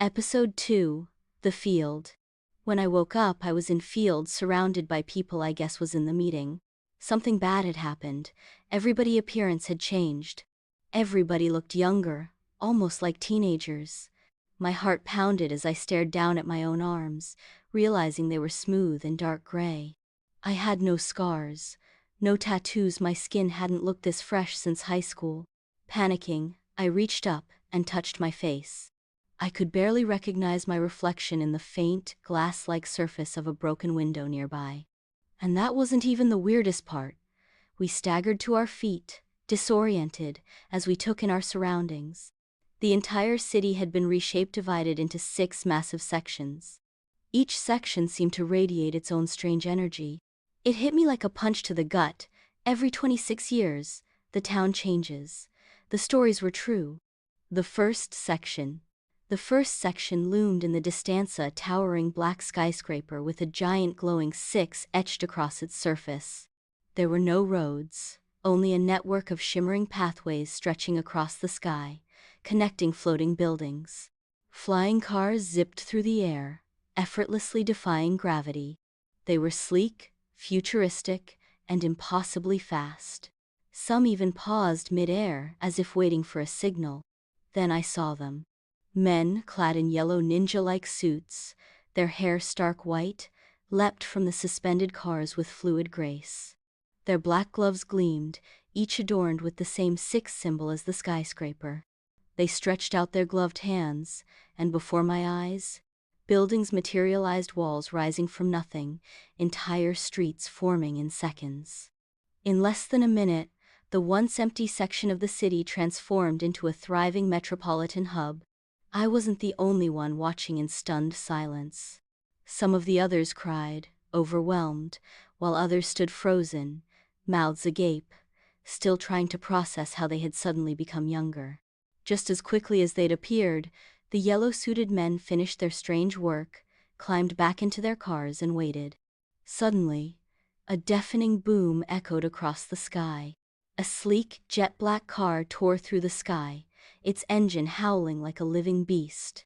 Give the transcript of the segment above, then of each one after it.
Episode 2, The Field. When I woke up, I was in field surrounded by people I guess was in the meeting. Something bad had happened. Everybody's appearance had changed. Everybody looked younger, almost like teenagers. My heart pounded as I stared down at my own arms, realizing they were smooth and dark gray. I had no scars, no tattoos. My skin hadn't looked this fresh since high school. Panicking, I reached up and touched my face. I could barely recognize my reflection in the faint, glass-like surface of a broken window nearby. And that wasn't even the weirdest part. We staggered to our feet, disoriented, as we took in our surroundings. The entire city had been reshaped, divided into 6 massive sections. Each section seemed to radiate its own strange energy. It hit me like a punch to the gut. Every 26 years, the town changes. The stories were true. The first section loomed in the distance, a towering black skyscraper with a giant glowing 6 etched across its surface. There were no roads, only a network of shimmering pathways stretching across the sky, connecting floating buildings. Flying cars zipped through the air, effortlessly defying gravity. They were sleek, futuristic, and impossibly fast. Some even paused mid-air, as if waiting for a signal. Then I saw them. Men, clad in yellow ninja-like suits, their hair stark white, leapt from the suspended cars with fluid grace. Their black gloves gleamed, each adorned with the same 6 symbol as the skyscraper. They stretched out their gloved hands, and before my eyes, buildings materialized, walls rising from nothing, entire streets forming in seconds. In less than a minute, the once empty section of the city transformed into a thriving metropolitan hub. I wasn't the only one watching in stunned silence. Some of the others cried, overwhelmed, while others stood frozen, mouths agape, still trying to process how they had suddenly become younger. Just as quickly as they'd appeared, the yellow-suited men finished their strange work, climbed back into their cars and waited. Suddenly, a deafening boom echoed across the sky. A sleek, jet-black car tore through the sky, its engine howling like a living beast.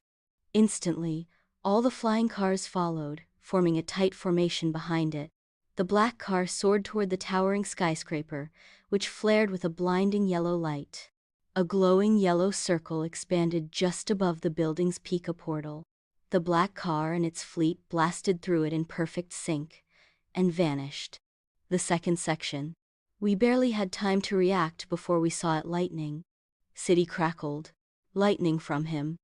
Instantly, all the flying cars followed, forming a tight formation behind it. The black car soared toward the towering skyscraper, which flared with a blinding yellow light. A glowing yellow circle expanded just above the building's Pika portal. The black car and its fleet blasted through it in perfect sync, and vanished. The second section. We barely had time to react before we saw it lightning. City crackled. Lightning from him.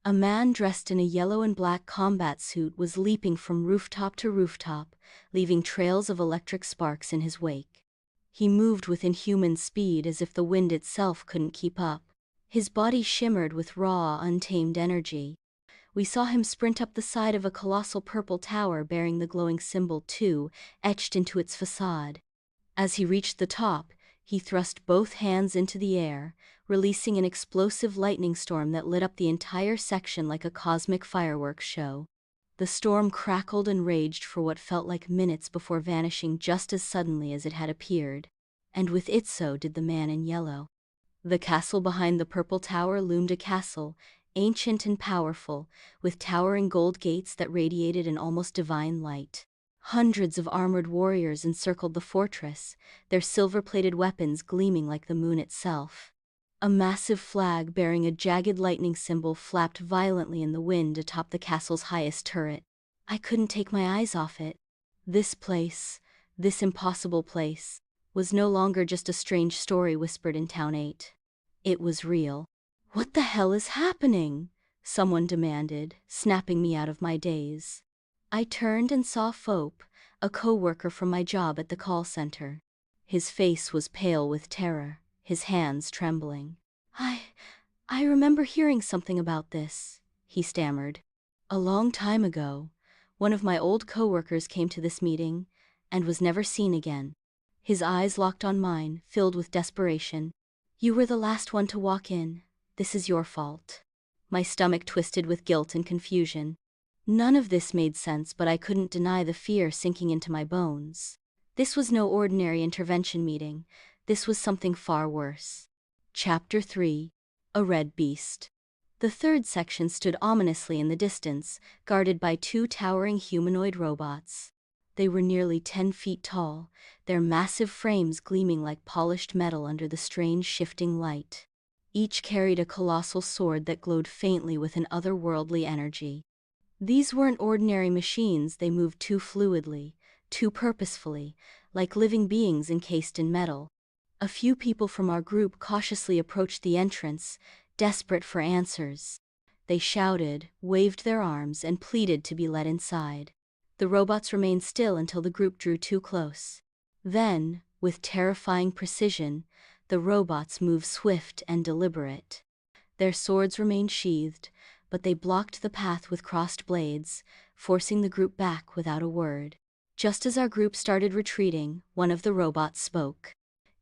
A man dressed in a yellow and black combat suit was leaping from rooftop to rooftop, leaving trails of electric sparks in his wake. He moved with inhuman speed, as if the wind itself couldn't keep up. His body shimmered with raw, untamed energy. We saw him sprint up the side of a colossal purple tower bearing the glowing symbol 2 etched into its facade. As he reached the top, he thrust both hands into the air, releasing an explosive lightning storm that lit up the entire section like a cosmic fireworks show. The storm crackled and raged for what felt like minutes before vanishing just as suddenly as it had appeared. And with it, so did the man in yellow. The castle behind the purple tower loomed, a castle, ancient and powerful, with towering gold gates that radiated an almost divine light. Hundreds of armored warriors encircled the fortress, their silver-plated weapons gleaming like the moon itself. A massive flag bearing a jagged lightning symbol flapped violently in the wind atop the castle's highest turret. I couldn't take my eyes off it. This place, this impossible place, was no longer just a strange story whispered in Town 8. It was real. "What the hell is happening?" someone demanded, snapping me out of my daze. I turned and saw Fope, a co-worker from my job at the call center. His face was pale with terror, his hands trembling. I remember hearing something about this," he stammered. "A long time ago, one of my old co-workers came to this meeting, and was never seen again." His eyes locked on mine, filled with desperation. "You were the last one to walk in. This is your fault." My stomach twisted with guilt and confusion. None of this made sense, but I couldn't deny the fear sinking into my bones. This was no ordinary intervention meeting. This was something far worse. Chapter 3. A Red Beast. The third section stood ominously in the distance, guarded by two towering humanoid robots. They were nearly 10 feet tall, their massive frames gleaming like polished metal under the strange shifting light. Each carried a colossal sword that glowed faintly with an otherworldly energy. These weren't ordinary machines, they moved too fluidly, too purposefully, like living beings encased in metal. A few people from our group cautiously approached the entrance, desperate for answers. They shouted, waved their arms, and pleaded to be let inside. The robots remained still until the group drew too close. Then, with terrifying precision, the robots moved swift and deliberate. Their swords remained sheathed, but they blocked the path with crossed blades, forcing the group back without a word. Just as our group started retreating, one of the robots spoke.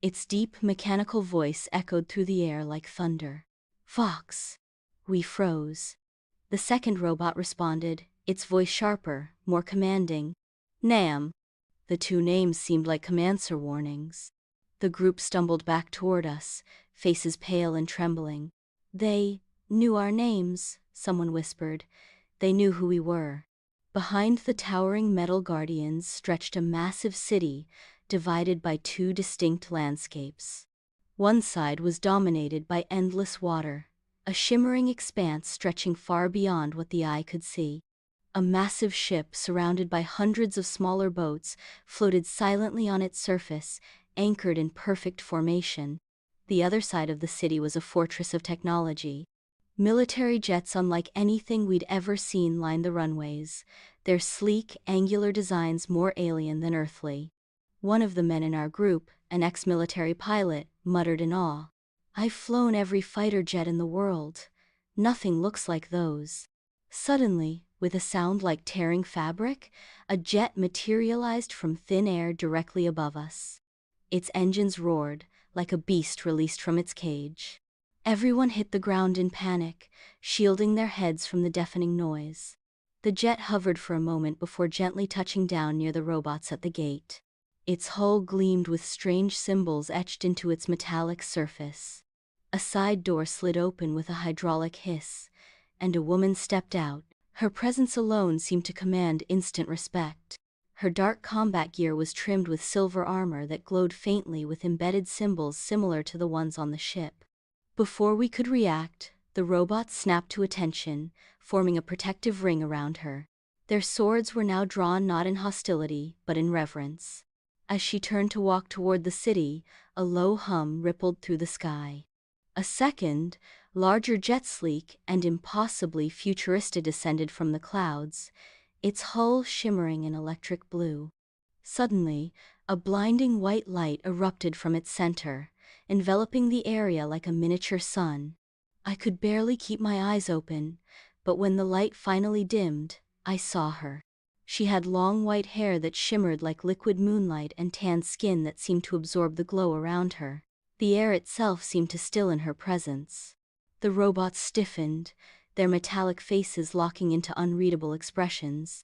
Its deep, mechanical voice echoed through the air like thunder. "Fox." We froze. The second robot responded, its voice sharper, more commanding. "Nam." The two names seemed like commands or warnings. The group stumbled back toward us, faces pale and trembling. "They knew our names," someone whispered. "They knew who we were." Behind the towering metal guardians stretched a massive city, divided by two distinct landscapes. One side was dominated by endless water, a shimmering expanse stretching far beyond what the eye could see. A massive ship surrounded by hundreds of smaller boats floated silently on its surface, anchored in perfect formation. The other side of the city was a fortress of technology. Military jets unlike anything we'd ever seen lined the runways, their sleek, angular designs more alien than earthly. One of the men in our group, an ex-military pilot, muttered in awe. "I've flown every fighter jet in the world. Nothing looks like those." Suddenly, with a sound like tearing fabric, a jet materialized from thin air directly above us. Its engines roared, like a beast released from its cage. Everyone hit the ground in panic, shielding their heads from the deafening noise. The jet hovered for a moment before gently touching down near the robots at the gate. Its hull gleamed with strange symbols etched into its metallic surface. A side door slid open with a hydraulic hiss, and a woman stepped out. Her presence alone seemed to command instant respect. Her dark combat gear was trimmed with silver armor that glowed faintly with embedded symbols similar to the ones on the ship. Before we could react, the robots snapped to attention, forming a protective ring around her. Their swords were now drawn not in hostility, but in reverence. As she turned to walk toward the city, a low hum rippled through the sky. A second, larger jet, sleek and impossibly futuristic, descended from the clouds, its hull shimmering in electric blue. Suddenly, a blinding white light erupted from its center, enveloping the area like a miniature sun. I could barely keep my eyes open, but when the light finally dimmed, I saw her. She had long white hair that shimmered like liquid moonlight and tanned skin that seemed to absorb the glow around her. The air itself seemed to still in her presence. The robots stiffened, their metallic faces locking into unreadable expressions.